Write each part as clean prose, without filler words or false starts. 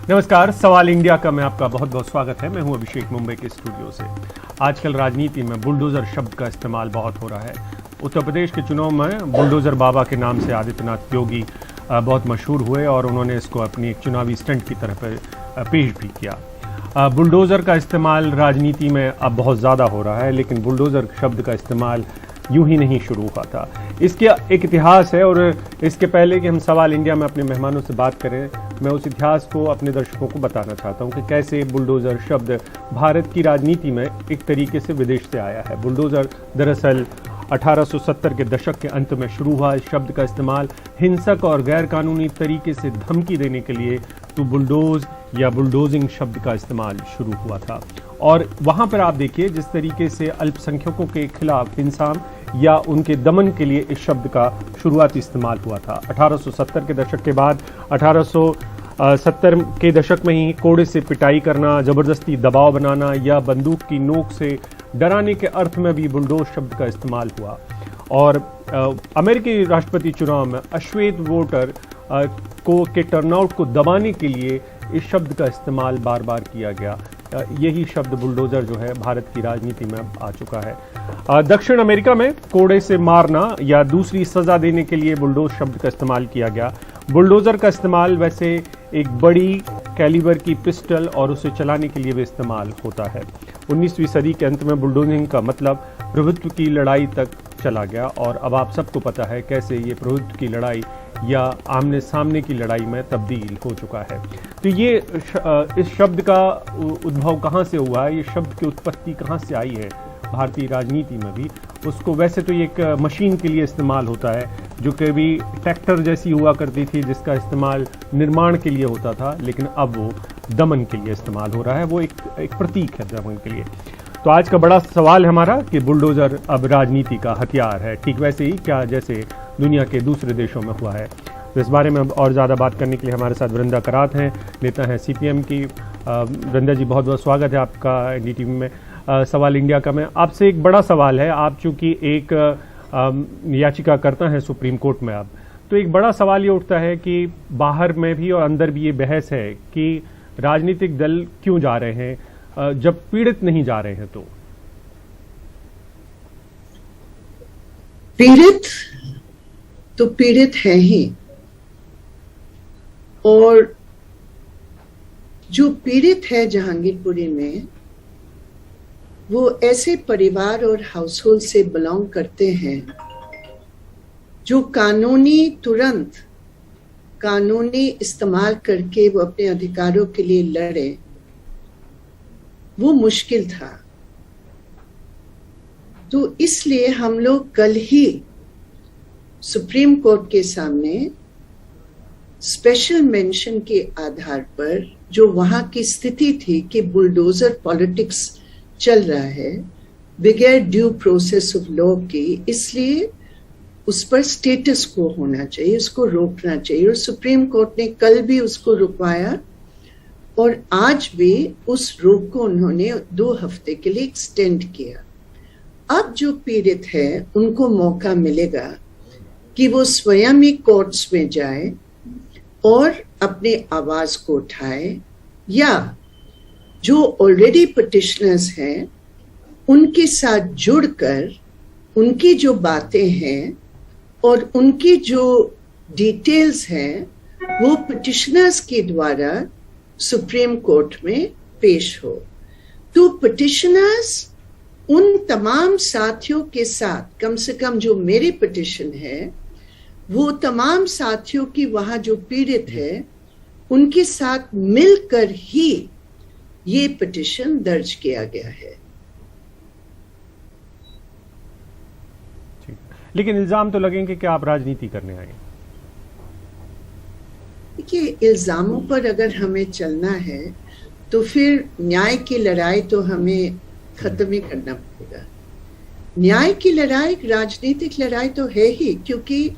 नमस्कार, सवाल इंडिया का मैं आपका बहुत बहुत स्वागत है। मैं हूं अभिषेक, मुंबई के स्टूडियो से। आजकल राजनीति में बुलडोजर शब्द का इस्तेमाल बहुत हो रहा है। उत्तर प्रदेश के चुनाव में बुलडोजर बाबा के नाम से आदित्यनाथ योगी बहुत मशहूर हुए और उन्होंने इसको अपनी एक चुनावी स्टंट की तरह पर पेश भी किया। बुलडोजर का इस्तेमाल राजनीति में अब बहुत ज़्यादा हो रहा है, लेकिन बुलडोजर शब्द का इस्तेमाल यूं ही नहीं शुरू हुआ था। इसके एक इतिहास है और इसके पहले कि हम सवाल इंडिया में अपने मेहमानों से बात करें, मैं उस इतिहास को अपने दर्शकों को बताना चाहता हूं कि कैसे बुलडोजर शब्द भारत की राजनीति में एक तरीके से विदेश से आया है। बुलडोजर दरअसल 1870 के दशक के अंत में शुरू हुआ। इस शब्द का इस्तेमाल हिंसक और गैर कानूनी तरीके से धमकी देने के लिए तो बुलडोज या बुलडोजिंग शब्द का इस्तेमाल शुरू हुआ था। और वहां पर आप देखिए जिस तरीके से अल्पसंख्यकों के खिलाफ हिंसा या उनके दमन के लिए इस शब्द का शुरुआती इस्तेमाल हुआ था। 1870 के दशक के बाद 1870 के दशक में ही कोड़े से पिटाई करना, जबरदस्ती दबाव बनाना या बंदूक की नोक से डराने के अर्थ में भी बुलडोज शब्द का इस्तेमाल हुआ। और अमेरिकी राष्ट्रपति चुनाव में अश्वेत वोटर के टर्नआउट को दबाने के लिए इस शब्द का इस्तेमाल बार बार किया गया। यही शब्द बुलडोजर जो है भारत की राजनीति में आ चुका है। दक्षिण अमेरिका में कोड़े से मारना या दूसरी सजा देने के लिए बुलडोज शब्द का इस्तेमाल किया गया। बुलडोजर का इस्तेमाल वैसे एक बड़ी कैलिबर की पिस्टल और उसे चलाने के लिए भी इस्तेमाल होता है। 19वीं सदी के अंत में बुलडोजिंग का मतलब प्रभुत्व की लड़ाई तक चला गया और अब आप सबको पता है कैसे ये प्रभुत्व की लड़ाई या आमने सामने की लड़ाई में तब्दील हो चुका है। तो ये इस शब्द का उद्भव कहाँ से हुआ है, ये शब्द की उत्पत्ति कहाँ से आई है भारतीय राजनीति में भी, उसको वैसे तो ये एक मशीन के लिए इस्तेमाल होता है जो कभी ट्रैक्टर जैसी हुआ करती थी जिसका इस्तेमाल निर्माण के लिए होता था, लेकिन अब वो दमन के लिए इस्तेमाल हो रहा है। वो एक प्रतीक है दमन के लिए। तो आज का बड़ा सवाल है हमारा कि बुलडोजर अब राजनीति का हथियार है, ठीक वैसे ही क्या जैसे दुनिया के दूसरे देशों में हुआ है। तो इस बारे में और ज़्यादा बात करने के लिए हमारे साथ वृंदा करात हैं, नेता हैं सीपीएम की। वृंदा जी, बहुत बहुत स्वागत है आपका एनडीटीवी में। सवाल इंडिया का मैं आपसे एक बड़ा सवाल है, आप चूंकि एक याचिकाकर्ता हैं सुप्रीम कोर्ट में अब, तो एक बड़ा सवाल ये उठता है कि बाहर में भी और अंदर भी ये बहस है कि राजनीतिक दल क्यों जा रहे हैं जब पीड़ित नहीं जा रहे हैं। तो पीड़ित है ही, और जो पीड़ित है जहांगीरपुरी में वो ऐसे परिवार और हाउसहोल्ड से बिलोंग करते हैं जो तुरंत कानूनी इस्तेमाल करके वो अपने अधिकारों के लिए लड़े, वो मुश्किल था। तो इसलिए हम लोग कल ही सुप्रीम कोर्ट के सामने स्पेशल मेंशन के आधार पर जो वहां की स्थिति थी कि बुलडोजर पॉलिटिक्स चल रहा है बगैर ड्यू प्रोसेस ऑफ लॉ की, इसलिए उस पर स्टेटस को होना चाहिए, उसको रोकना चाहिए। और सुप्रीम कोर्ट ने कल भी उसको रुकवाया और आज भी उस रोक को उन्होंने 2 हफ्ते के लिए एक्सटेंड किया। अब जो पीड़ित है उनको मौका मिलेगा कि वो स्वयं ही कोर्ट्स में जाए और अपने आवाज को उठाए, या जो ऑलरेडी पिटिशनर्स हैं उनके साथ जुड़कर उनकी जो बातें हैं और उनकी जो डिटेल्स हैं वो पिटिशनर्स के द्वारा सुप्रीम कोर्ट में पेश हो। तो पिटिशनर्स उन तमाम साथियों के साथ, कम से कम जो मेरी पिटिशन है वो तमाम साथियों की वहां जो पीड़ित है उनके साथ मिलकर ही ये पिटिशन दर्ज किया गया है। लेकिन इल्जाम तो लगेंगे कि आप राजनीति करने आए। देखिए, इल्जामों पर अगर हमें चलना है तो फिर न्याय की लड़ाई तो हमें खत्म ही करना पड़ेगा। न्याय की लड़ाई राजनीतिक लड़ाई तो है ही, क्योंकि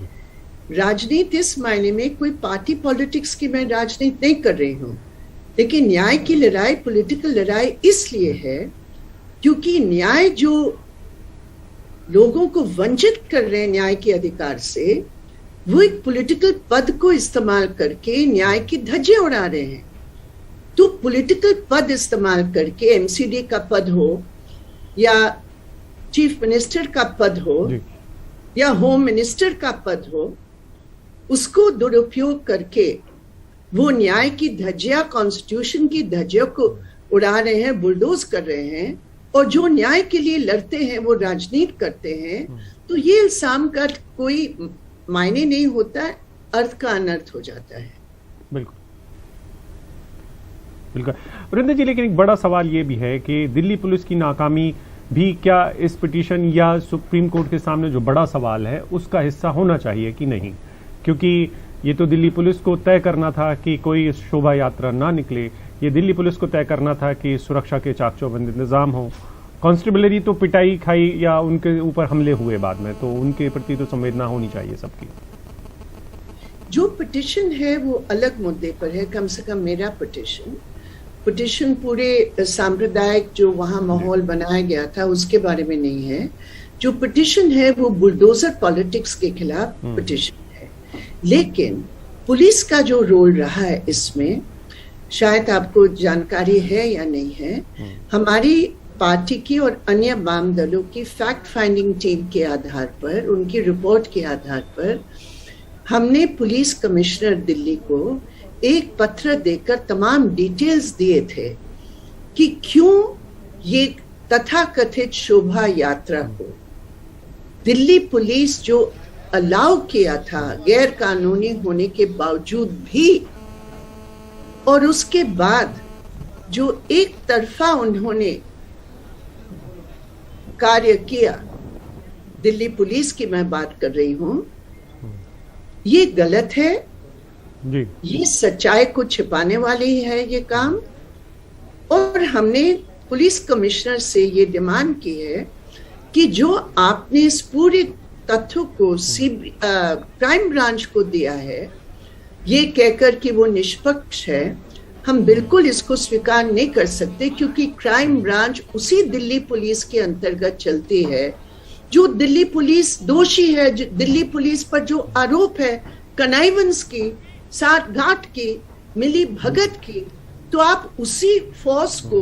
राजनीति इस मायने में कोई पार्टी पॉलिटिक्स की मैं राजनीति नहीं कर रही हूँ, लेकिन न्याय की लड़ाई पॉलिटिकल लड़ाई इसलिए है क्योंकि न्याय जो लोगों को वंचित कर रहे हैं न्याय के अधिकार से, वो एक पॉलिटिकल पद को इस्तेमाल करके न्याय की धज्जे उड़ा रहे हैं। तो पॉलिटिकल पद इस्तेमाल करके, एमसीडी का पद हो या चीफ मिनिस्टर का पद हो या होम मिनिस्टर का पद हो, उसको दुरुपयोग करके वो न्याय की धज्जियां, कॉन्स्टिट्यूशन की धज्जियों को उड़ा रहे हैं, बुलडोज कर रहे हैं, और जो न्याय के लिए लड़ते हैं वो राजनीति करते हैं। तो ये इल्जाम का कोई मायने नहीं होता है, अर्थ का अनर्थ हो जाता है। बिल्कुल बिल्कुल वरिंदर जी, लेकिन एक बड़ा सवाल ये भी है कि दिल्ली पुलिस की नाकामी भी क्या इस पिटीशन या सुप्रीम कोर्ट के सामने जो बड़ा सवाल है उसका हिस्सा होना चाहिए कि नहीं? क्योंकि ये तो दिल्ली पुलिस को तय करना था कि कोई शोभा यात्रा ना निकले, ये दिल्ली पुलिस को तय करना था कि सुरक्षा के चाक चौबंद इंतजाम हो। कांस्टेबलरी तो पिटाई खाई या उनके ऊपर हमले हुए बाद में, तो उनके प्रति तो संवेदना होनी चाहिए सबकी। जो पिटिशन है वो अलग मुद्दे पर है। कम से कम मेरा पिटिशन पूरे सांप्रदायिक जो वहां माहौल बनाया गया था उसके बारे में नहीं है। जो पिटिशन है वो बुलडोजर पॉलिटिक्स के खिलाफ पिटिशन है। लेकिन पुलिस का जो रोल रहा है इसमें, शायद आपको जानकारी है या नहीं है, हमारी पार्टी की और अन्य वाम दलों की फैक्ट फाइंडिंग टीम के आधार पर, उनकी रिपोर्ट के आधार पर, हमने पुलिस कमिश्नर दिल्ली को एक पत्र देकर तमाम डिटेल्स दिए थे कि क्यों ये तथाकथित शोभा यात्रा को दिल्ली पुलिस जो अलाउ किया था गैर कानूनी होने के बावजूद भी, और उसके बाद जो एक तरफा उन्होंने कार्य किया, दिल्ली पुलिस की मैं बात कर रही हूं, ये गलत है जी। ये सच्चाई को छिपाने वाली है ये काम। और हमने पुलिस कमिश्नर से ये डिमांड की है कि जो आपने इस पूरे तथ्य को क्राइम ब्रांच को दिया है ये कहकर कि वो निष्पक्ष है, हम बिल्कुल इसको स्वीकार नहीं कर सकते, क्योंकि क्राइम ब्रांच उसी दिल्ली पुलिस के अंतर्गत चलती है जो दिल्ली पुलिस दोषी है। दिल्ली पुलिस पर जो आरोप है कनाइवेंस की, साठगांठ की, मिली भगत की, तो आप उसी फोर्स को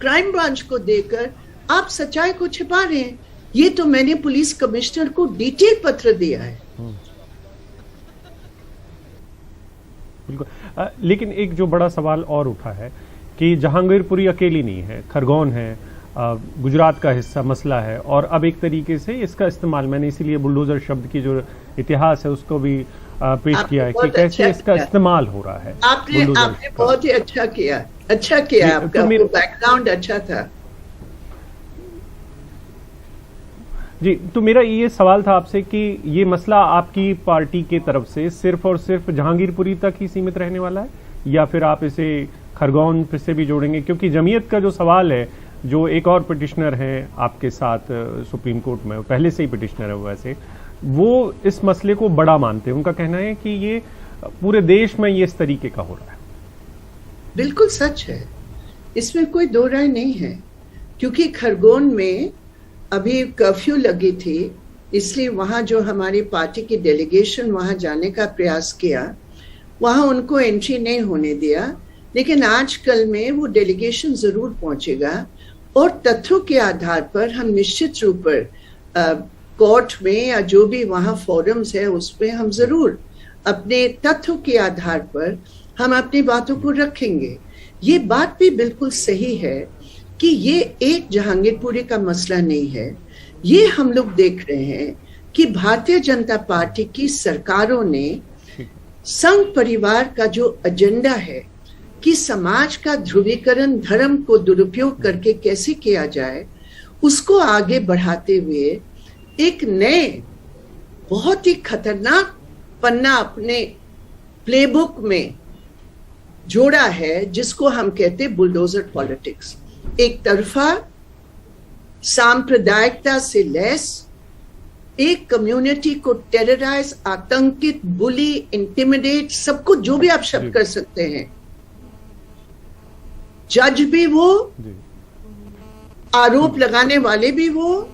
क्राइम ब्रांच को देकर आप सच्चाई को छिपा रहे हैं। ये तो मैंने पुलिस कमिश्नर को डिटेल पत्र दिया है। बिल्कुल, लेकिन एक जो बड़ा सवाल और उठा है कि जहांगीरपुरी अकेली नहीं है, खरगोन है, गुजरात का हिस्सा मसला है, और अब एक तरीके से इसका इस्तेमाल, मैंने इसीलिए बुलडोजर शब्द की जो इतिहास है उसको भी पेश किया है कि कैसे इसका इस्तेमाल हो रहा है। आपने बहुत ही अच्छा किया आपका बैकग्राउंड अच्छा था जी। तो मेरा ये सवाल था आपसे कि ये मसला आपकी पार्टी के तरफ से सिर्फ और सिर्फ जहांगीरपुरी तक ही सीमित रहने वाला है, या फिर आप इसे खरगोन फिर से भी जोड़ेंगे? क्योंकि जमीयत का जो सवाल है, जो एक और पिटिशनर हैं आपके साथ सुप्रीम कोर्ट में, पहले से ही पिटिशनर है वैसे, वो इस मसले को बड़ा मानते हैं। उनका कहना है कि ये पूरे देश में ये इस तरीके का हो रहा है। बिल्कुल सच है, इसमें कोई दो राय नहीं है। क्योंकि खरगोन में अभी कर्फ्यू लगी थी, इसलिए वहां जो हमारी पार्टी की डेलीगेशन वहां जाने का प्रयास किया, वहां उनको एंट्री नहीं होने दिया। लेकिन आजकल में वो डेलीगेशन जरूर पहुंचेगा और तथ्यों के आधार पर हम निश्चित रूप पर कोर्ट में या जो भी वहां फोरम्स है उस पर हम जरूर अपने तथ्यों के आधार पर हम अपनी बातों को रखेंगे। ये बात भी बिल्कुल सही है कि ये एक जहांगीरपुरी का मसला नहीं है। ये हम लोग देख रहे हैं कि भारतीय जनता पार्टी की सरकारों ने संघ परिवार का जो एजेंडा है कि समाज का ध्रुवीकरण धर्म को दुरुपयोग करके कैसे किया जाए, उसको आगे बढ़ाते हुए एक नए बहुत ही खतरनाक पन्ना अपने प्लेबुक में जोड़ा है, जिसको हम कहते हैं बुलडोजर पॉलिटिक्स। एक तरफा सांप्रदायिकता से लैस एक कम्युनिटी को टेरराइज, आतंकित, बुली, इंटिमिडेट, सब कुछ जो भी आप शब्द कर सकते हैं, जज भी वो, आरोप लगाने वाले भी वो,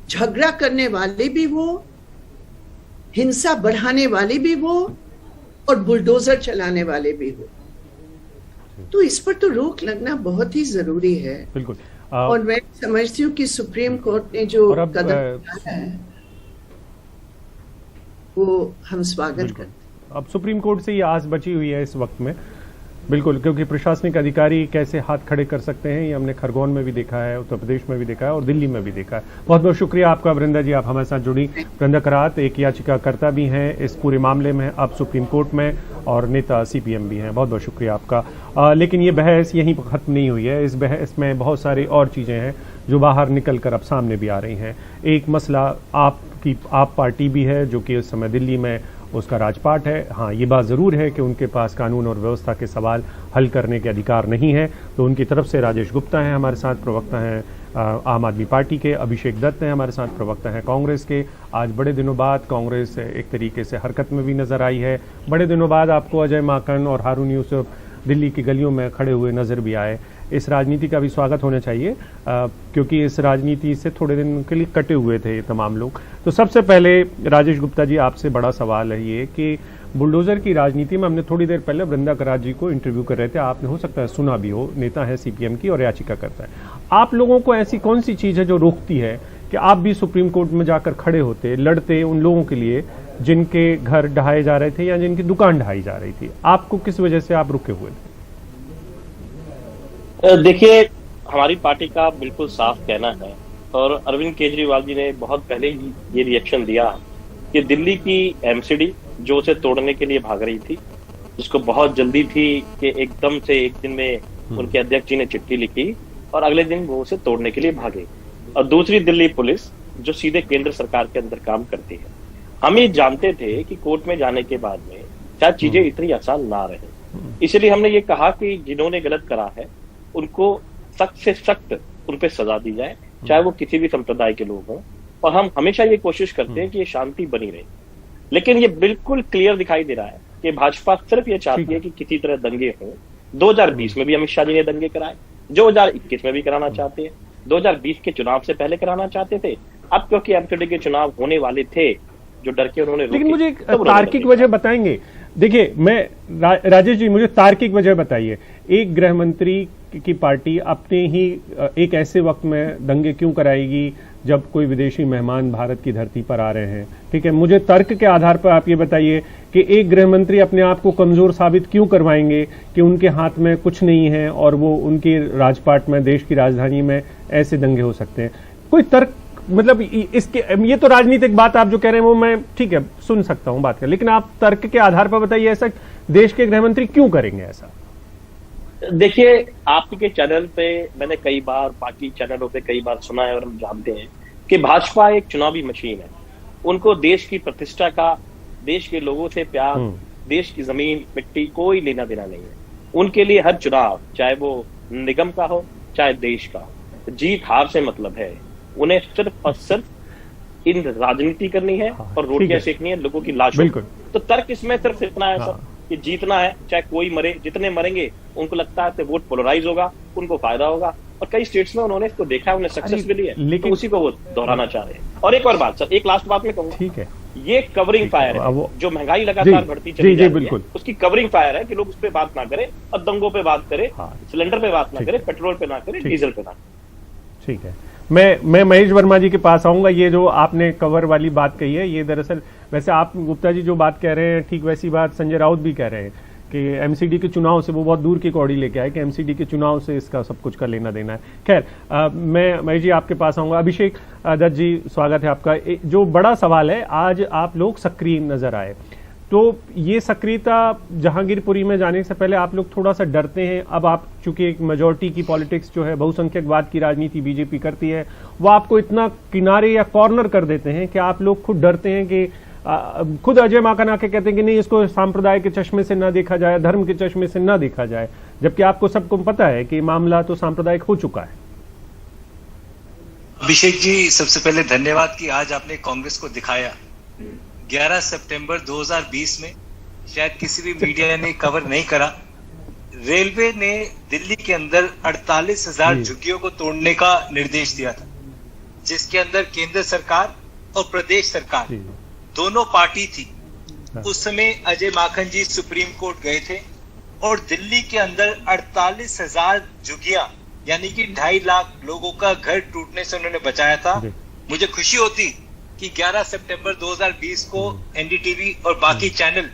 झगड़ा करने वाले भी वो, हिंसा बढ़ाने वाले भी वो, और बुलडोजर चलाने वाले भी हो। तो इस पर तो रोक लगना बहुत ही जरूरी है। बिल्कुल। और मैं समझती हूँ कि सुप्रीम कोर्ट ने जो कदम उठाया है वो हम स्वागत करते हैं। अब सुप्रीम कोर्ट से ये आस बची हुई है इस वक्त में, बिल्कुल, क्योंकि प्रशासनिक अधिकारी कैसे हाथ खड़े कर सकते हैं ये हमने खरगोन में भी देखा है, उत्तर प्रदेश में भी देखा है और दिल्ली में भी देखा है। बहुत बहुत शुक्रिया आपका वृंदा जी, आप हमारे साथ जुड़ी। वृंदा करात एक याचिकाकर्ता भी हैं इस पूरे मामले में, अब सुप्रीम कोर्ट में, और नेता सीपीएम भी हैं। बहुत बहुत शुक्रिया आपका। लेकिन ये बहस यहीं पर खत्म नहीं हुई है, इस बहस में बहुत सारी और चीजें हैं जो बाहर निकल कर अब सामने भी आ रही हैं। एक मसला आप पार्टी भी है जो कि इस समय दिल्ली में उसका राजपाट है। हाँ, ये बात ज़रूर है कि उनके पास कानून और व्यवस्था के सवाल हल करने के अधिकार नहीं है, तो उनकी तरफ से राजेश गुप्ता हैं हमारे साथ, प्रवक्ता हैं आम आदमी पार्टी के, अभिषेक दत्त हैं हमारे साथ, प्रवक्ता हैं कांग्रेस के। आज बड़े दिनों बाद कांग्रेस एक तरीके से हरकत में भी नजर आई है। बड़े दिनों बाद आपको अजय माकन और हारून यूसुफ दिल्ली की गलियों में खड़े हुए नजर भी आए। इस राजनीति का भी स्वागत होना चाहिए, क्योंकि इस राजनीति से थोड़े दिन के लिए कटे हुए थे ये तमाम लोग। तो सबसे पहले राजेश गुप्ता जी, आपसे बड़ा सवाल है ये कि बुलडोजर की राजनीति में हमने थोड़ी देर पहले वृंदा करात जी को इंटरव्यू कर रहे थे, आपने हो सकता है सुना भी हो, नेता है सीपीएम की और याचिका करता है। आप लोगों को ऐसी कौन सी चीज है जो रोकती है कि आप भी सुप्रीम कोर्ट में जाकर खड़े होते, लड़ते उन लोगों के लिए जिनके घर ढहाए जा रहे थे या जिनकी दुकान ढहाई जा रही थी? आपको किस वजह से आप रुके हुए थे? देखिए, हमारी पार्टी का बिल्कुल साफ कहना है, और अरविंद केजरीवाल जी ने बहुत पहले ही ये रिएक्शन दिया कि दिल्ली की एमसीडी जो उसे तोड़ने के लिए भाग रही थी, जिसको बहुत जल्दी थी कि एकदम से एक दिन में उनके अध्यक्ष जी ने चिट्ठी लिखी और अगले दिन वो उसे तोड़ने के लिए भागे। और दूसरी दिल्ली पुलिस जो सीधे केंद्र सरकार के अंदर काम करती है। हम ये जानते थे कि कोर्ट में जाने के बाद में शायद चीजें इतनी आसान ना रहे, इसलिए हमने ये कहा कि जिन्होंने गलत करा है उनको सख्त से सख्त उन पे सजा दी जाए, चाहे वो किसी भी संप्रदाय के लोग हों। और हम हमेशा ये कोशिश करते हैं कि ये शांति बनी रहे, लेकिन ये बिल्कुल क्लियर दिखाई दे रहा है कि भाजपा सिर्फ ये चाहती है कि किसी तरह दंगे हों। 2020 में भी अमित शाह जी ने दंगे कराए, 2021 में भी कराना चाहते हैं, 2020 के चुनाव से पहले कराना चाहते थे। अब क्योंकि एमसीडी के चुनाव होने वाले थे, जो डर के उन्होंने, लेकिन मुझे तार्किक वजह बताएंगे। देखिए, मैं राजेश जी, मुझे तार्किक वजह बताइए। एक गृह मंत्री की पार्टी अपने ही एक ऐसे वक्त में दंगे क्यों कराएगी जब कोई विदेशी मेहमान भारत की धरती पर आ रहे हैं? ठीक है, मुझे तर्क के आधार पर आप ये बताइए कि एक गृह मंत्री अपने आप को कमजोर साबित क्यों करवाएंगे कि उनके हाथ में कुछ नहीं है और वो उनके राजपाट में, देश की राजधानी में ऐसे दंगे हो सकते हैं? कोई तर्क, मतलब इसके, ये तो राजनीतिक बात आप जो कह रहे हैं वो मैं ठीक है सुन सकता हूं बात कर, लेकिन आप तर्क के आधार पर बताइए ऐसा देश के गृह मंत्री क्यों करेंगे ऐसा? देखिए, आपके चैनल पे मैंने कई बार, बाकी चैनलों पे कई बार सुना है और हम जानते हैं कि भाजपा एक चुनावी मशीन है। उनको देश की प्रतिष्ठा का, देश के लोगों से प्यार, देश की जमीन मिट्टी कोई लेना देना नहीं है। उनके लिए हर चुनाव, चाहे वो निगम का हो चाहे देश का हो, जीत हार से मतलब है। उन्हें सिर्फ और सिर्फ इन राजनीति करनी है और रोटियां सेकनी है लोगों की लाशों। तो तर्क इसमें सिर्फ इतना है सर कि जीतना है, चाहे कोई मरे, जितने मरेंगे उनको लगता है कि वोट पोलराइज होगा, उनको फायदा होगा। और कई स्टेट्स में उन्होंने इसको देखा है, उन्हें सक्सेस मिली है, लेकिन तो उसी को वो दोहराना चाह रहे हैं। और एक और बात सर, एक लास्ट बात मैं कहूंगा, ठीक है, ये कवरिंग फायर है। जो महंगाई लगातार बढ़ती चली जा रही है, उसकी कवरिंग फायर है कि लोग उस पर बात ना करें और दंगों पे बात करें, सिलेंडर पे बात ना करें, पेट्रोल पे ना करें, डीजल पे ना करें। ठीक है, मैं महेश वर्मा जी के पास आऊंगा। ये जो आपने कवर वाली बात कही है, ये दरअसल, वैसे आप गुप्ता जी जो बात कह रहे हैं ठीक वैसी बात संजय राउत भी कह रहे हैं कि एमसीडी के चुनाव से वो बहुत दूर की कौड़ी लेके आए कि एमसीडी के चुनाव से इसका सब कुछ का लेना देना है। खैर, मैं महेश जी आपके पास आऊंगा। अभिषेक दत्त जी, स्वागत है आपका। जो बड़ा सवाल है, आज आप लोग सक्रिय नजर आए, तो ये सक्रियता जहांगीरपुरी में जाने से पहले आप लोग थोड़ा सा डरते हैं। अब आप चूंकि एक मेजोरिटी की पॉलिटिक्स जो है, बहुसंख्यकवाद की राजनीति बीजेपी करती है, वो आपको इतना किनारे या कॉर्नर कर देते हैं कि आप लोग खुद डरते हैं कि खुद अजय माकन आके कहते हैं कि नहीं, इसको सांप्रदाय के चश्मे से ना देखा जाए, धर्म के चश्मे से ना देखा जाए, जबकि आपको सबको पता है कि मामला तो सांप्रदायिक हो चुका है। अभिषेक जी, सबसे पहले धन्यवाद कि आज आपने कांग्रेस को दिखाया। 11 सितंबर 2020 में शायद किसी भी मीडिया ने कवर नहीं करा, रेलवे ने दिल्ली के अंदर 48,000 झुग्गियों को तोड़ने का निर्देश दिया था, जिसके अंदर केंद्र सरकार और प्रदेश सरकार दोनों पार्टी थी। उस समय अजय माकन जी सुप्रीम कोर्ट गए थे और दिल्ली के अंदर 48,000 झुग्गियां यानी कि 2.5 लाख लोगों का घर टूटने से उन्होंने बचाया था। मुझे खुशी होती कि 11 सितंबर 2020 को एनडीटीवी और बाकी चैनल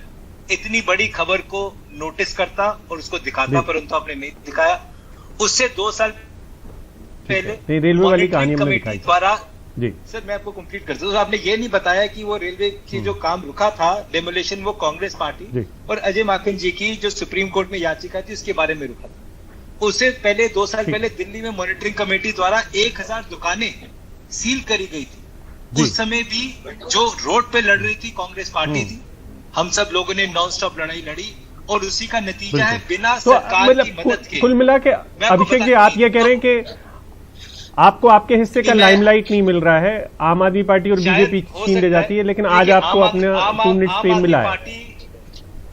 इतनी बड़ी खबर को नोटिस करता और उसको दिखाता, परंतु आपने नहीं दिखाया। उससे 2 साल पहले रेलवे वाली कहानी हमने दिखाई द्वारा जी सर मैं आपको कंप्लीट करता हूँ। आपने ये नहीं बताया कि वो रेलवे की जो काम रुका था डेमोलेशन, वो कांग्रेस पार्टी और अजय माकन जी की जो सुप्रीम कोर्ट में याचिका थी उसके बारे में रुका था। उससे पहले 2 साल पहले दिल्ली में मॉनिटरिंग कमेटी द्वारा 1000 दुकानें सील करी गई थी। उस समय भी जो रोड पे लड़ रही थी कांग्रेस पार्टी थी। हम सब लोगों ने नॉन स्टॉप लड़ाई लड़ी और उसी का नतीजा है बिना सरकार की मदद के। कुल मिला के अभिषेक जी आप ये कह रहे हैं कि आपको आपके हिस्से का लाइमलाइट नहीं मिल रहा है, आम आदमी पार्टी और बीजेपी छीन ले जाती है, लेकिन आज आपको अपना 2 मिनट फेम मिला है।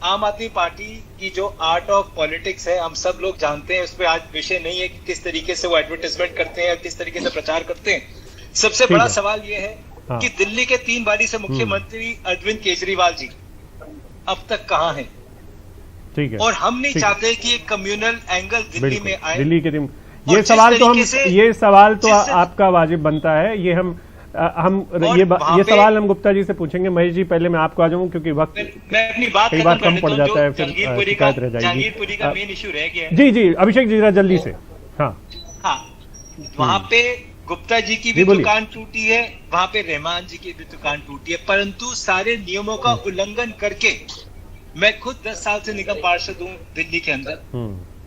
आम आदमी पार्टी की जो आर्ट ऑफ पॉलिटिक्स है हम सब लोग जानते हैं, उस पर आज विषय नहीं है कि किस तरीके से वो एडवर्टाइजमेंट करते हैं, किस तरीके से प्रचार करते हैं। सबसे बड़ा सवाल ये है कि दिल्ली के 3 बारी से मुख्यमंत्री अरविंद केजरीवाल जी अब तक कहाँ हैं? ठीक है, और हम नहीं चाहते कि एक कम्युनल एंगल दिल्ली में आए। दिल्ली के दिन ये सवाल तो आपका वाजिब बनता है। ये ये सवाल हम गुप्ता जी से पूछेंगे। महेश जी पहले मैं आपको आ जाऊं क्योंकि वक्त मैं अपनी बात कई बार कम पड़ जाता है, फिर शिकायत रह जाएगी। जहांगीरपुरी का मेन इशू रह गया है। जी अभिषेक जी जरा जल्दी से। हाँ वहां पे गुप्ता जी की भी दुकान टूटी है, वहां पे रहमान जी की भी दुकान टूटी है, परंतु सारे नियमों का उल्लंघन करके मैं खुद 10 साल से निगम पार्षद हूँ दिल्ली के अंदर।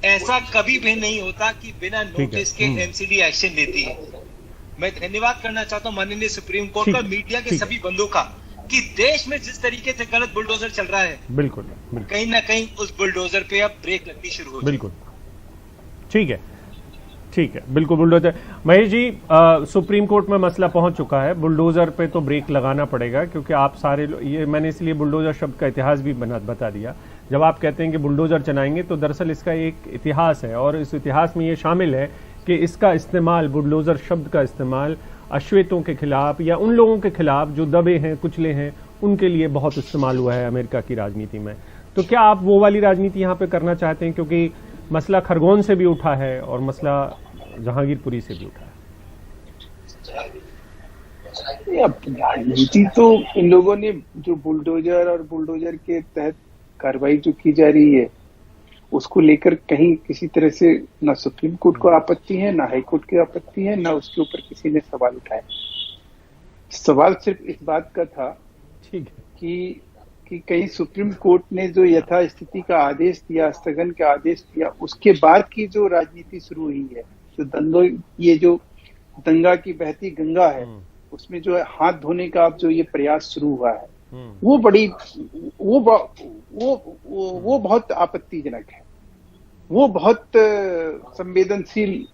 ऐसा कभी भी नहीं होता कि बिना नोटिस के एमसीडी एक्शन लेती है। मैं धन्यवाद करना चाहता हूँ माननीय सुप्रीम कोर्ट का, मीडिया के सभी बंधुओं का, कि देश में जिस तरीके से गलत बुलडोजर चल रहा है, बिल्कुल कहीं ना कहीं उस बुलडोजर पे अब ब्रेक लगनी शुरू हो। बिल्कुल ठीक है बिल्कुल bulldozer. Mahesh ji supreme court में मसला पहुंच चुका है, बुलडोजर पे तो ब्रेक लगाना पड़ेगा क्योंकि आप सारे ये मैंने इसलिए बुलडोजर शब्द का इतिहास भी बता दिया। जब आप कहते हैं कि बुलडोजर चलाएंगे तो दरअसल इसका एक इतिहास है और इस इतिहास में ये शामिल है कि इसका इस्तेमाल, बुलडोजर शब्द का इस्तेमाल अश्वेतों के खिलाफ या उन लोगों के खिलाफ जो दबे हैं, कुचले हैं, उनके लिए बहुत इस्तेमाल हुआ है अमेरिका की राजनीति में। तो क्या आप वो वाली राजनीति यहाँ पे करना चाहते हैं? क्योंकि मसला खरगोन से भी उठा है और मसला जहांगीरपुरी से भी उठा है। अब राजनीति तो इन लोगों ने जो बुलडोजर और बुलडोजर के तहत कार्रवाई जो की जा रही है उसको लेकर कहीं किसी तरह से ना सुप्रीम कोर्ट को आपत्ति है, ना हाई कोर्ट की आपत्ति है, ना उसके ऊपर किसी ने सवाल उठाया। सवाल सिर्फ इस बात का था कि कहीं सुप्रीम कोर्ट ने जो यथास्थिति का आदेश दिया, स्थगन का आदेश दिया, उसके बाद की जो राजनीति शुरू हुई है, जो ये जो दंगा की बहती गंगा है उसमें जो हाथ धोने का अब जो ये प्रयास शुरू हुआ है वो बहुत आपत्तिजनक है। वो बहुत संवेदनशील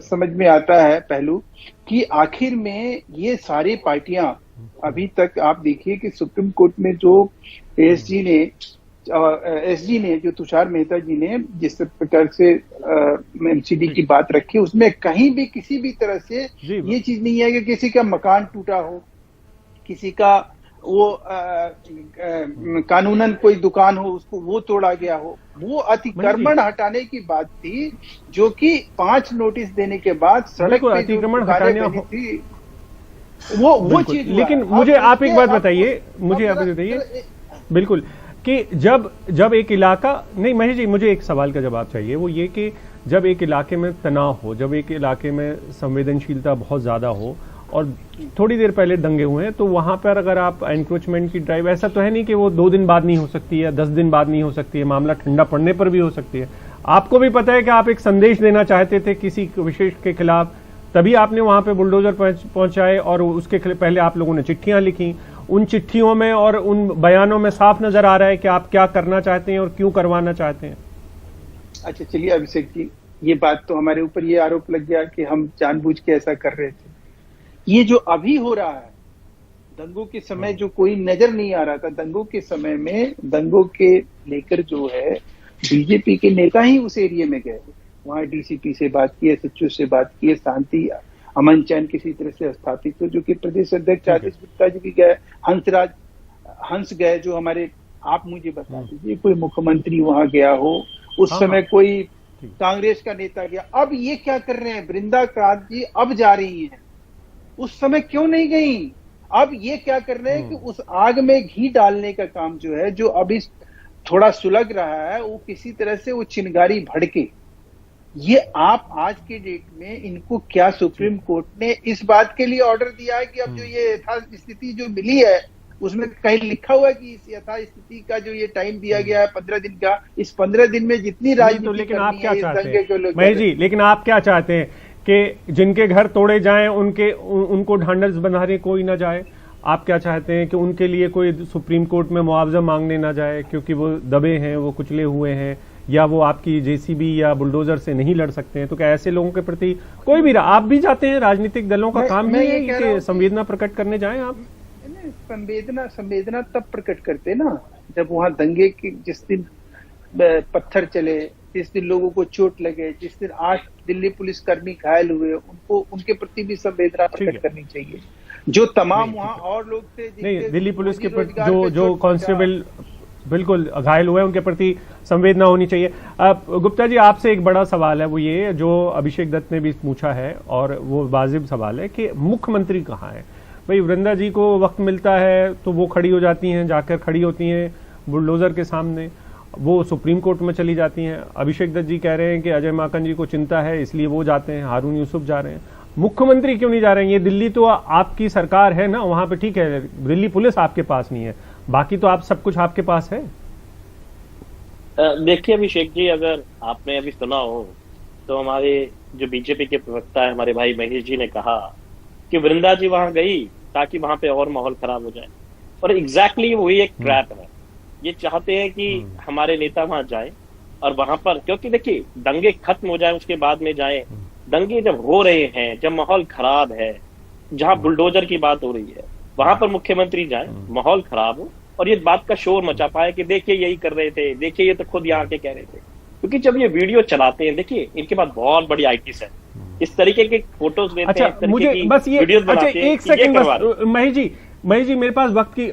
समझ में आता है पहलू कि आखिर में ये सारी पार्टियां अभी तक आप देखिए कि सुप्रीम कोर्ट में जो एसजी ने जो तुषार मेहता जी ने जिस प्रकार से एमसीडी की बात रखी, उसमें कहीं भी किसी भी तरह से ये चीज नहीं है कि किसी का मकान टूटा हो, किसी का वो कानूनन कोई दुकान हो उसको वो तोड़ा गया हो। वो अतिक्रमण हटाने की बात थी जो कि 5 नोटिस देने के बाद सड़क पे अतिक्रमण हटाने थी वो चीज। लेकिन मुझे आप एक बात बताइए, बिल्कुल कि जब एक इलाका नहीं, महेश जी मुझे एक सवाल का जवाब चाहिए, वो ये कि जब एक इलाके में तनाव हो, जब एक इलाके में संवेदनशीलता बहुत ज्यादा हो और थोड़ी देर पहले दंगे हुए हैं, तो वहां पर अगर आप एनक्रोचमेंट की ड्राइव, ऐसा तो है नहीं कि वो 2 दिन बाद नहीं हो सकती है, 10 दिन बाद नहीं हो सकती है, मामला ठंडा पड़ने पर भी हो सकती है। आपको भी पता है कि आप एक संदेश देना चाहते थे किसी विशेष के खिलाफ, तभी आपने वहां पे बुलडोजर पहुंचाए और उसके पहले आप लोगों ने चिट्ठियां लिखी। उन चिट्ठियों में और उन बयानों में साफ नजर आ रहा है कि आप क्या करना चाहते हैं और क्यों करवाना चाहते हैं। अच्छा चलिए अभिषेक जी, ये बात तो हमारे ऊपर ये आरोप लग गया कि हम जानबूझ के ऐसा कर रहे थे। ये जो अभी हो रहा है, दंगों के समय जो कोई नजर नहीं आ रहा था, दंगों के समय में दंगों के लेकर जो है बीजेपी के नेता ही उस एरिया में गए, वहां डीसीपी से बात की, एसएचओ से बात की, शांति अमन चैन किसी तरह से स्थापित हो, जो कि प्रदेश अध्यक्ष आदेश गुप्ता जी भी गए, हंस गए, जो हमारे, आप मुझे बता दीजिए कोई मुख्यमंत्री वहां गया हो उस हाँ, समय हाँ। कोई ठीक। कांग्रेस का नेता गया। अब ये क्या कर रहे हैं, वृंदा क्रांति अब जा रही हैं, उस समय क्यों नहीं गई? अब ये क्या कर रहे हैं कि उस आग में घी डालने का काम जो है, जो अभी थोड़ा सुलग रहा है, वो किसी तरह से वो चिंगारी भड़के। ये आप आज के डेट में इनको क्या सुप्रीम कोर्ट ने इस बात के लिए ऑर्डर दिया है कि अब जो ये यथास्थिति जो मिली है उसमें कहीं लिखा हुआ है कि इस यथास्थिति का जो ये टाइम दिया गया है 15 दिन का, इस 15 दिन में जितनी राजनीति तो लेकिन करनी आप क्या है, इस चाहते दंगे को हैं लेकर- महेश जी, लेकिन आप क्या चाहते हैं कि जिनके घर तोड़े जाएं उनको ढांढस बनाने कोई ना जाए? आप क्या चाहते हैं कि उनके लिए कोई सुप्रीम कोर्ट में मुआवजा मांगने ना जाए क्योंकि वो दबे हैं, वो कुचले हुए हैं, या वो आपकी जेसीबी या बुलडोजर से नहीं लड़ सकते हैं? तो क्या ऐसे लोगों के प्रति कोई भी आप भी जाते हैं, राजनीतिक दलों का काम मैं ही ये कह है रहा हूं कि संवेदना प्रकट करने जाएं आप? संवेदना तब प्रकट करते ना जब वहां दंगे की जिस दिन पत्थर चले, जिस दिन लोगों को चोट लगे, जिस दिन 8 दिल्ली पुलिस कर्मी घायल हुए, उनको उनके प्रति भी संवेदना प्रकट करनी चाहिए। जो तमाम वहां और लोग थे नहीं, दिल्ली पुलिस के प्रति रोजगार पे जो चोट कांस्टेबल बिल्कुल घायल हुए उनके प्रति संवेदना होनी चाहिए। अब गुप्ता जी, आपसे एक बड़ा सवाल है, वो ये जो अभिषेक दत्त ने भी पूछा है और वो वाजिब सवाल है कि मुख्यमंत्री कहाँ है? भाई वृंदा जी को वक्त मिलता है तो वो खड़ी हो जाती हैं, जाकर खड़ी होती हैं बुलडोजर के सामने, वो सुप्रीम कोर्ट में चली जाती हैं। अभिषेक दत्त जी कह रहे हैं कि अजय माकन जी को चिंता है इसलिए वो जाते हैं, हारून यूसुफ जा रहे हैं, मुख्यमंत्री क्यों नहीं जा रहे हैं? ये दिल्ली तो आपकी सरकार है ना, वहां पे ठीक है, दिल्ली पुलिस आपके पास नहीं है, बाकी तो आप सब कुछ आपके पास है। देखिए अभिषेक जी, अगर आपने अभी सुना हो तो हमारे जो बीजेपी के प्रवक्ता है हमारे भाई महेश जी ने कहा कि वृंदा जी वहां गई ताकि वहां पे और माहौल खराब हो जाए, और एग्जैक्टली वही एक ट्रैप है। ये चाहते हैं कि हमारे नेता वहां जाए और वहां पर, क्योंकि देखिए दंगे खत्म हो जाए उसके बाद में जाए, दंगे जब हो रहे हैं, जब माहौल खराब है, जहां बुलडोजर की बात हो रही है, वहां पर मुख्यमंत्री जाए, माहौल खराब हो और ये बात का शोर मचा पाए कि देखिए यही कर रहे थे, देखिए ये तो खुद यहाँ के कह रहे थे। क्योंकि जब ये वीडियो चलाते हैं, देखिए इनके पास बहुत बड़ी आईटीज है, इस तरीके के फोटोज लेते हैं, इस अच्छा तरीके मुझे की बस ये वीडियोज अच्छा बनाते हैं एक कि ये सेकंड करवा रहे हैं। बस महेश जी मेरे पास वक्त की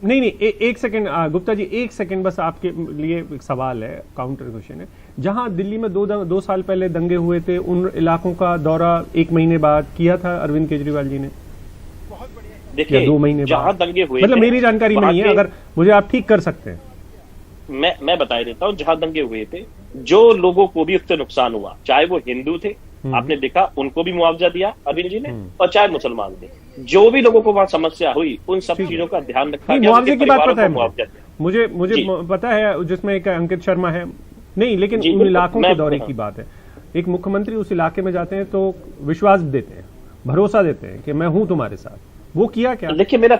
नहीं एक सेकंड गुप्ता जी, एक सेकंड बस आपके लिए एक सवाल है, काउंटर क्वेश्चन है। जहां दिल्ली में दो साल पहले दंगे हुए थे, उन इलाकों का दौरा 1 महीने बाद किया था अरविंद केजरीवाल जी ने, देखिए 2 महीने जहां बाद? दंगे हुए मतलब थे, मेरी जानकारी में वहां नहीं है, के- अगर मुझे आप ठीक कर सकते हैं। मैं बता देता हूँ, जहां दंगे हुए थे, जो लोगों को भी उससे नुकसान हुआ, चाहे वो हिंदू थे, आपने देखा उनको भी मुआवजा दिया अरविंद जी ने, और चाहे मुसलमान थे, जो भी लोगों को वहां समस्या हुई उन सब चीजों का ध्यान रखा गया, मुआवजे उनके की बात परिवारों पता है को मुआवजा दिया। मुझे जी। पता है, जिसमें एक अंकित शर्मा है, नहीं लेकिन जी, उन बिल्कुल, इलाकों के मैं- दौरे की बात है। एक मुख्यमंत्री उस इलाके में जाते हैं तो विश्वास देते हैं, भरोसा देते हैं कि मैं हूं तुम्हारे साथ, वो किया क्या? देखिए मेरा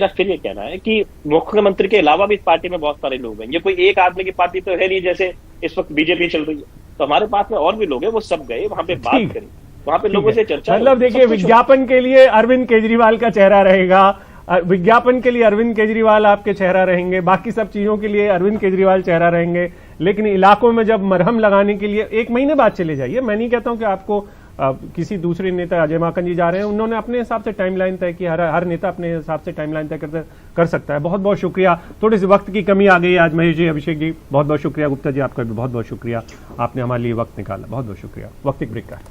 फिर ये कहना है कि मुख्यमंत्री के अलावा भी इस पार्टी में बहुत सारे लोग हैं, ये कोई एक आदमी की पार्टी तो है नहीं, जैसे इस वक्त बीजेपी चल रही है, तो हमारे पास में और भी लोग हैं, वो सब गए वहां पे बात ठीक। करी, वहां पे लोगों से चर्चा मतलब हुई, देखिए, सब कुछ हुआ। विज्ञापन के लिए अरविंद केजरीवाल का चेहरा रहेगा, विज्ञापन के लिए अरविंद केजरीवाल आपके चेहरा रहेंगे, बाकी सब चीजों के लिए अरविंद केजरीवाल चेहरा रहेंगे, लेकिन इलाकों में जब मरहम लगाने के लिए 1 महीने बाद चले जाइए। मैं नहीं कहता हूं कि आपको किसी दूसरे नेता अजय माकन जी जा रहे हैं, उन्होंने अपने हिसाब से टाइमलाइन तय की, हर नेता अपने हिसाब से टाइमलाइन तय कर सकता है। बहुत बहुत शुक्रिया, थोड़ी सी वक्त की कमी आ गई आज महेश जी, अभिषेक जी बहुत बहुत शुक्रिया, गुप्ता जी आपका भी बहुत बहुत शुक्रिया, आपने हमारे लिए वक्त निकाला, बहुत बहुत शुक्रिया। वक्त एक ब्रेक का है।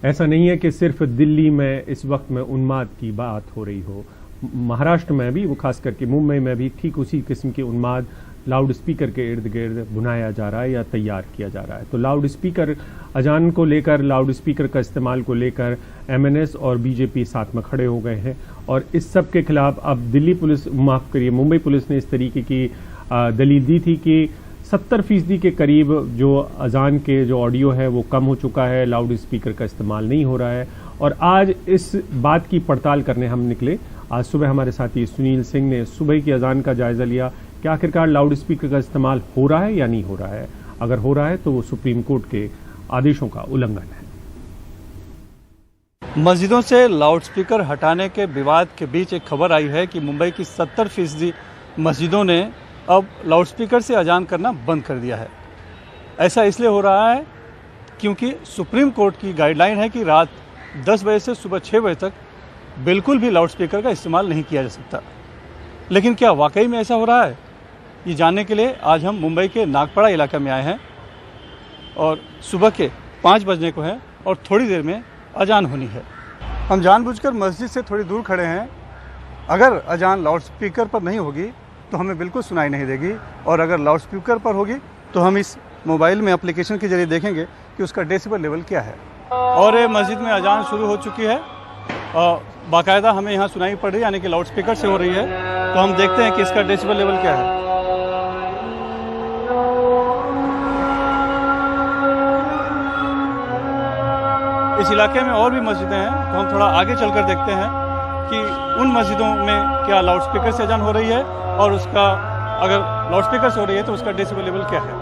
ऐसा नहीं है कि सिर्फ दिल्ली में इस वक्त में उन्माद की बात हो रही हो, महाराष्ट्र में भी, वो खास करके मुंबई में भी ठीक उसी किस्म के उन्माद लाउड स्पीकर के इर्द गिर्द बुनाया जा रहा है या तैयार किया जा रहा है। तो लाउड स्पीकर अजान को लेकर, लाउड स्पीकर का इस्तेमाल को लेकर एमएनएस और बीजेपी साथ में खड़े हो गए हैं, और इस सब के खिलाफ अब दिल्ली पुलिस, माफ करिए मुंबई पुलिस ने इस तरीके की दलील दी थी कि 70% के करीब जो अजान के जो ऑडियो है वो कम हो चुका है, लाउड स्पीकर का इस्तेमाल नहीं हो रहा है। और आज इस बात की पड़ताल करने हम निकले। आज सुबह हमारे साथी सुनील सिंह ने सुबह की अजान का जायजा लिया कि आखिरकार लाउड स्पीकर का इस्तेमाल हो रहा है या नहीं हो रहा है। अगर हो रहा है तो वो सुप्रीम कोर्ट के आदेशों का उल्लंघन है। मस्जिदों से लाउडस्पीकर हटाने के विवाद के बीच एक खबर आई है कि मुंबई की 70% मस्जिदों ने अब लाउडस्पीकर से अजान करना बंद कर दिया है। ऐसा इसलिए हो रहा है क्योंकि सुप्रीम कोर्ट की गाइडलाइन है कि रात 10 बजे से सुबह 6 बजे तक बिल्कुल भी लाउडस्पीकर का इस्तेमाल नहीं किया जा सकता। लेकिन क्या वाकई में ऐसा हो रहा है, ये जानने के लिए आज हम मुंबई के नागपाड़ा इलाके में आए हैं और सुबह के 5 बजने को है और थोड़ी देर में अजान होनी है। हम जानबूझकर मस्जिद से थोड़ी दूर खड़े हैं। अगर अजान लाउडस्पीकर पर नहीं होगी तो हमें बिल्कुल सुनाई नहीं देगी, और अगर लाउडस्पीकर पर होगी तो हम इस मोबाइल में एप्लीकेशन के जरिए देखेंगे कि उसका डेसिबल लेवल क्या है। और ये मस्जिद में अजान शुरू हो चुकी है और बाकायदा हमें यहाँ सुनाई पड़ रही है, यानी कि लाउडस्पीकर से हो रही है। तो हम देखते हैं कि इसका डेसिबल लेवल क्या है। इस इलाके में और भी मस्जिदें हैं, तो हम थोड़ा आगे चलकर देखते हैं कि उन मस्जिदों में क्या लाउडस्पीकर से अजान हो रही है, और उसका अगर लाउडस्पीकर से हो रही है तो उसका डेसिबल लेवल क्या है।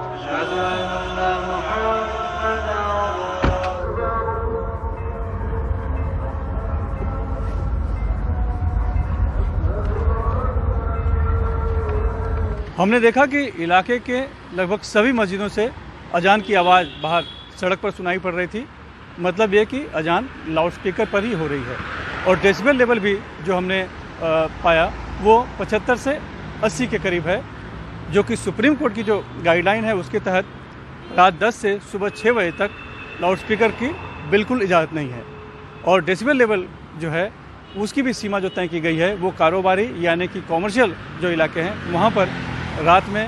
हमने देखा कि इलाके के लगभग सभी मस्जिदों से अजान की आवाज़ बाहर सड़क पर सुनाई पड़ रही थी। मतलब ये कि अजान लाउडस्पीकर पर ही हो रही है, और डेसिबल लेवल भी जो हमने पाया वो 75 से 80 के करीब है, जो कि सुप्रीम कोर्ट की जो गाइडलाइन है उसके तहत रात 10 से सुबह 6 बजे तक लाउडस्पीकर की बिल्कुल इजाज़त नहीं है। और डेसिबल लेवल जो है उसकी भी सीमा जो तय की गई है वो कारोबारी यानी कि कॉमर्शियल जो इलाके हैं वहाँ पर रात में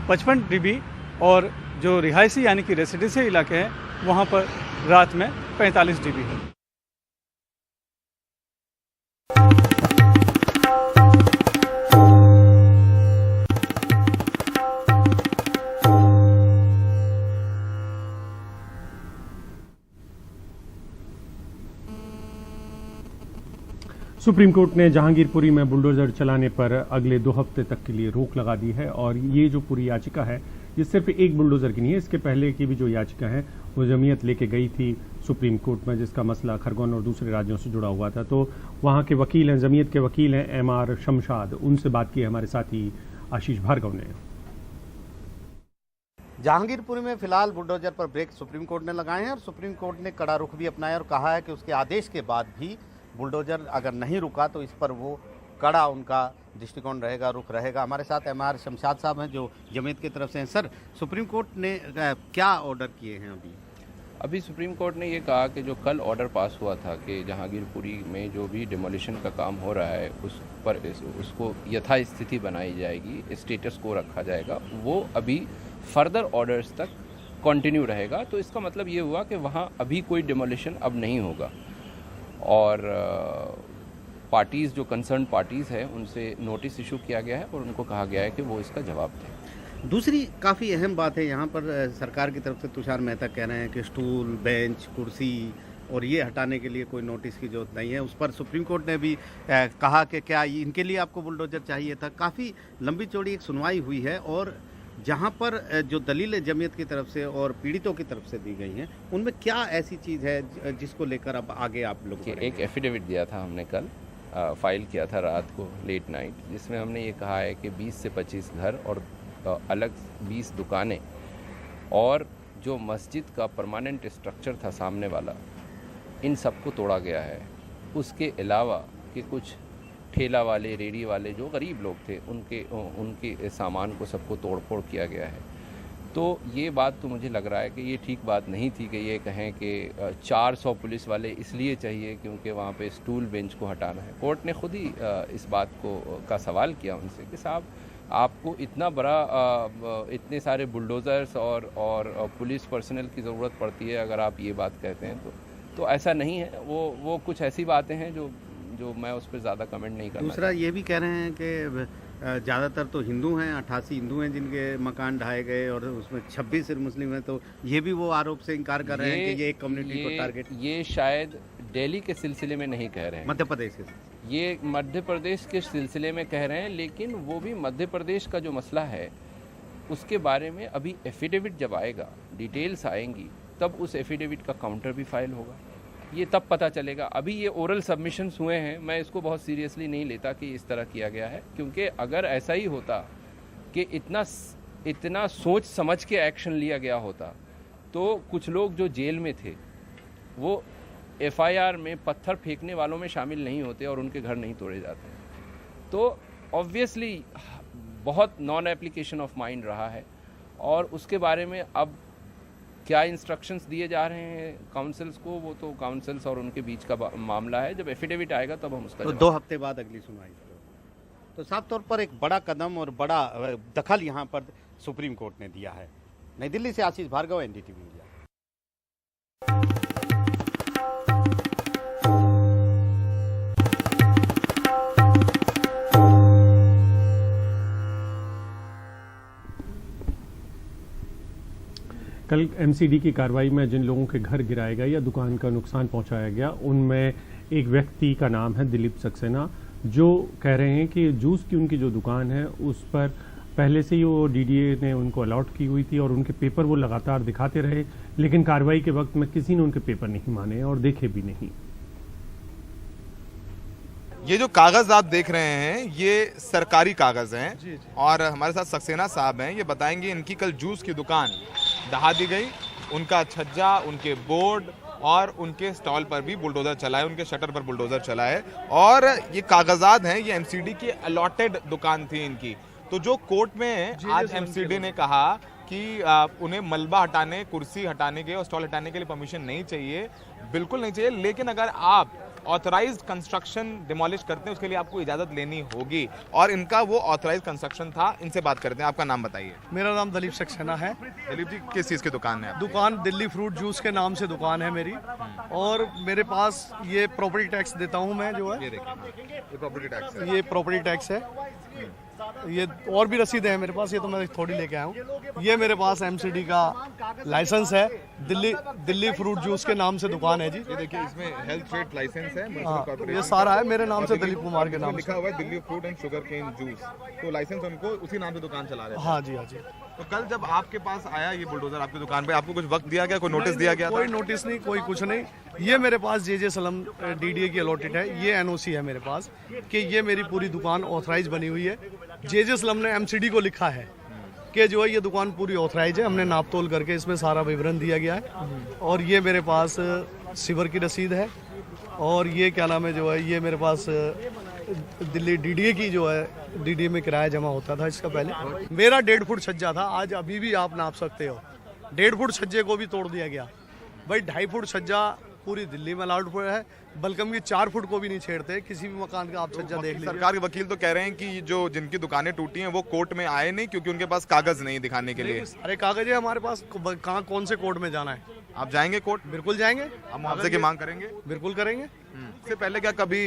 55 dB, और जो रिहायशी यानी कि रेसिडेंशियल इलाके हैं वहाँ पर रात में 45 dB है। सुप्रीम कोर्ट ने जहांगीरपुरी में बुलडोजर चलाने पर अगले 2 हफ्ते तक के लिए रोक लगा दी है। और ये जो पूरी याचिका है ये सिर्फ एक बुलडोजर की नहीं है, इसके पहले की भी जो याचिका है वो जमीयत लेके गई थी सुप्रीम कोर्ट में, जिसका मसला खरगोन और दूसरे राज्यों से जुड़ा हुआ था। तो वहाँ के वकील हैं, जमीयत के वकील हैं MR शमशाद, उनसे बात की है हमारे साथी आशीष भार्गव ने। जहांगीरपुरी में फिलहाल बुलडोजर पर ब्रेक सुप्रीम कोर्ट ने लगाए हैं, और सुप्रीम कोर्ट ने कड़ा रुख भी अपनाया और कहा है कि उसके आदेश के बाद भी बुलडोजर अगर नहीं रुका तो इस पर वो कड़ा उनका दृष्टिकोण रहेगा, रुख रहेगा। हमारे साथ MR शमशाद साहब हैं जो जमीयत की तरफ से हैं। सर, सुप्रीम कोर्ट ने क्या ऑर्डर किए हैं अभी सुप्रीम कोर्ट ने ये कहा कि जो कल ऑर्डर पास हुआ था कि जहांगीरपुरी में जो भी डिमोलिशन का काम हो रहा है उस पर उसको यथास्थिति बनाई जाएगी, स्टेटस को रखा जाएगा, वो अभी फर्दर ऑर्डर्स तक कंटिन्यू रहेगा। तो इसका मतलब ये हुआ कि वहाँ अभी कोई डिमोलिशन अब नहीं होगा, और पार्टीज़ जो कंसर्न पार्टीज़ है उनसे नोटिस इशू किया गया है और उनको कहा गया है कि वो इसका जवाब दें। दूसरी काफ़ी अहम बात है यहाँ पर सरकार की तरफ से तुषार मेहता कह रहे हैं कि स्टूल, बेंच, कुर्सी और ये हटाने के लिए कोई नोटिस की जरूरत नहीं है। उस पर सुप्रीम कोर्ट ने भी कहा कि क्या इनके लिए आपको बुलडोजर चाहिए था। काफ़ी लंबी चौड़ी एक सुनवाई हुई है, और जहाँ पर जो दलीलें जमीयत की तरफ से और पीड़ितों की तरफ से दी गई हैं उनमें क्या ऐसी चीज़ है जिसको लेकर अब आगे आप लोग एक एफिडेविट दिया था हमने कल, फाइल किया था रात को लेट नाइट, जिसमें हमने ये कहा है कि 20 से 25 घर और अलग 20 दुकानें और जो मस्जिद का परमानेंट स्ट्रक्चर था सामने वाला, इन सबको तोड़ा गया है। उसके अलावा कि कुछ ठेला वाले, रेडी वाले जो गरीब लोग थे उनके सामान को सबको तोड़ फोड़ किया गया है। तो ये बात तो मुझे लग रहा है कि ये ठीक बात नहीं थी कि ये कहें कि 400 पुलिस वाले इसलिए चाहिए क्योंकि वहाँ पे स्टूल बेंच को हटाना है। कोर्ट ने खुद ही इस बात का सवाल किया उनसे कि साहब आपको इतना बड़ा इतने सारे बुलडोज़र्स और पुलिस पर्सनल की ज़रूरत पड़ती है, अगर आप ये बात कहते हैं तो ऐसा नहीं है। वो कुछ ऐसी बातें हैं जो मैं उस पर ज़्यादा कमेंट नहीं करना। दूसरा ये भी कह रहे हैं कि ज़्यादातर तो हिंदू हैं, 88 हिंदू हैं जिनके मकान ढाए गए और उसमें 26 सिर्फ मुस्लिम हैं। तो ये भी वो आरोप से इनकार कर रहे हैं कि ये एक कम्युनिटी को टारगेट। ये शायद दिल्ली के सिलसिले में नहीं कह रहे हैं, मध्य प्रदेश के, ये मध्य प्रदेश के सिलसिले में कह रहे हैं। लेकिन वो भी मध्य प्रदेश का जो मसला है उसके बारे में अभी एफिडेविट जब आएगा, डिटेल्स आएंगी, तब उस एफिडेविट का काउंटर भी फाइल होगा, ये तब पता चलेगा। अभी ये ओरल सबमिशंस हुए हैं, मैं इसको बहुत सीरियसली नहीं लेता कि इस तरह किया गया है, क्योंकि अगर ऐसा ही होता कि इतना सोच समझ के एक्शन लिया गया होता तो कुछ लोग जो जेल में थे वो FIR में पत्थर फेंकने वालों में शामिल नहीं होते और उनके घर नहीं तोड़े जाते। तो ऑब्वियसली बहुत नॉन एप्लीकेशन ऑफ माइंड रहा है और उसके बारे में अब क्या इंस्ट्रक्शंस दिए जा रहे हैं काउंसिल्स को, वो तो काउंसिल्स और उनके बीच का मामला है। जब एफिडेविट आएगा तब हम उसका तो 2 हफ्ते बाद अगली सुनवाई। तो साफ तौर पर एक बड़ा कदम और बड़ा दखल यहाँ पर सुप्रीम कोर्ट ने दिया है। नई दिल्ली से आशीष भार्गव, NDTV इंडिया। कल MCD की कार्रवाई में जिन लोगों के घर गिराए गए या दुकान का नुकसान पहुंचाया गया, उनमें एक व्यक्ति का नाम है दिलीप सक्सेना, जो कह रहे हैं कि जूस की उनकी जो दुकान है उस पर पहले से ही वो DDA ने उनको अलॉट की हुई थी और उनके पेपर वो लगातार दिखाते रहे, लेकिन कार्रवाई के वक्त में किसी ने उनके पेपर नहीं माने और देखे भी नहीं। ये जो कागज आप देख रहे हैं ये सरकारी कागज हैं और हमारे साथ सक्सेना साहब हैं, ये बताएंगे इनकी कल जूस की दुकान दहा दी गई, उनका छज्जा, उनके बोर्ड और उनके स्टॉल पर भी बुलडोजर चला है, उनके शटर पर बुलडोजर चला है और ये कागजात हैं, ये MCD की अलॉटेड दुकान थी इनकी। तो जो कोर्ट में आज MCD ने कहा कि उन्हें मलबा हटाने, कुर्सी हटाने के और स्टॉल हटाने के लिए परमिशन नहीं चाहिए, बिल्कुल नहीं चाहिए, लेकिन अगर आप ऑथराइज्ड कंस्ट्रक्शन डिमोलिश करते हैं उसके लिए आपको इजाजत लेनी होगी और इनका वो ऑथराइज्ड कंस्ट्रक्शन था। इनसे बात करते हैं, आपका नाम बताइए। मेरा नाम दलीप सक्सेना है। दिलीप जी, किस चीज़ की दुकान है? दुकान दिल्ली फ्रूट जूस के नाम से दुकान है मेरी और मेरे पास ये प्रॉपर्टी टैक्स देता हूँ मैं, जो है ये देखिए, ये प्रॉपर्टी टैक्स है। ये प्रॉपर्टी टैक्स है, ये और भी रसीद है मेरे पास, ये तो मैं थोड़ी लेके आया हूँ। ये मेरे पास MCD का लाइसेंस है, दिल्ली फ्रूट जूस के नाम से दुकान है जी। ये देखिए, इसमें हेल्थ ट्रेड लाइसेंस है, ये सारा है मेरे नाम से, दिलीप कुमार के नाम लिखा हुआ है Delhi fruit and sugar cane juice. तो लाइसेंस उनको उसी नाम से दुकान चला रहे हैं। हाँ जी, हाँ जी। तो कल जब आपके पास आया ये बुलडोजर आपकी दुकान पे, आपको कुछ वक्त दिया गया, कोई नोटिस दिया गया? कोई नोटिस नहीं, कोई कुछ नहीं। ये मेरे पास JJ सलम DDA की अलॉटेड है, ये NOC है मेरे पास कि ये मेरी पूरी दुकान ऑथराइज बनी हुई है। JJ सलम ने MCD को लिखा है कि जो है ये दुकान पूरी ऑथराइज है, हमने नाप तोल करके इसमें सारा विवरण दिया गया है और ये मेरे पास सीवर की रसीद है और ये क्या नाम है, जो है ये मेरे पास दिल्ली DDA की जो है, DDA में किराया जमा होता था इसका पहले। मेरा 1.5 फुट छज्जा था, आज अभी भी आप नाप सकते हो, 1.5 फुट छज्जे को भी तोड़ दिया गया। भाई 2.5 फुट छज्जा पूरी दिल्ली में अलाउड है, बल्कि 4 फुट को भी नहीं छेड़ते किसी भी मकान का, आप छज्जा देख लीजिए। सरकार के वकील तो कह रहे हैं कि जो जिनकी दुकानें टूटी हैं वो कोर्ट में आए नहीं क्योंकि उनके पास कागज नहीं दिखाने के लिए। अरे कागज है हमारे पास, कहाँ कौन से कोर्ट में जाना है? आप जाएंगे कोर्ट? बिल्कुल जाएंगे। हम मुआवजे की मांग करेंगे? बिल्कुल करेंगे। इससे पहले क्या कभी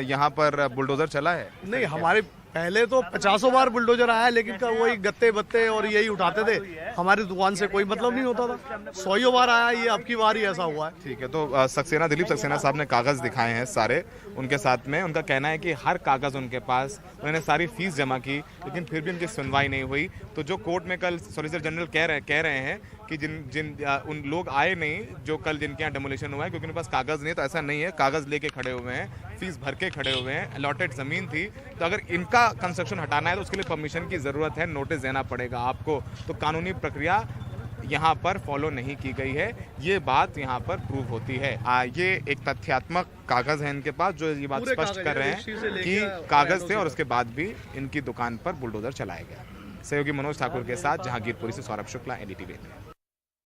यहाँ पर बुलडोजर चला है? नहीं, हमारे पहले तो 50 बार बुलडोजर आया, लेकिन वही गत्ते बत्ते और यही उठाते थे, हमारी दुकान से कोई मतलब नहीं होता था। 100 बार आया, ये अब की बार ही ऐसा हुआ है। ठीक है, तो सक्सेना, दिलीप सक्सेना साहब ने कागज दिखाए हैं सारे उनके साथ में। उनका कहना है कि हर कागज उनके पास, उन्होंने सारी फीस जमा की लेकिन फिर भी उनकी सुनवाई नहीं हुई। तो जो कोर्ट में कल सॉलिसिटर जनरल कह रहे हैं कि उन लोग आए नहीं जो कल जिनके यहाँ डेमोलिशन हुआ है क्योंकि उनके पास कागज नहीं है, तो ऐसा नहीं है, कागज लेके खड़े हुए हैं, फीस भर के खड़े हुए हैं, अलॉटेड जमीन थी। तो अगर इनका कंस्ट्रक्शन हटाना है तो उसके लिए परमिशन की जरूरत है, नोटिस देना पड़ेगा आपको। तो कानूनी प्रक्रिया यहाँ पर फॉलो नहीं की गई है, ये बात यहाँ पर प्रूव होती है। ये एक तथ्यात्मक कागज है इनके पास जो ये बात स्पष्ट कर रहे हैं कि कागज थे और उसके बाद भी इनकी दुकान पर बुलडोजर चलाया गया। सहयोगी मनोज ठाकुर के साथ जहांगीरपुरी से सौरभ शुक्ला, NDTV।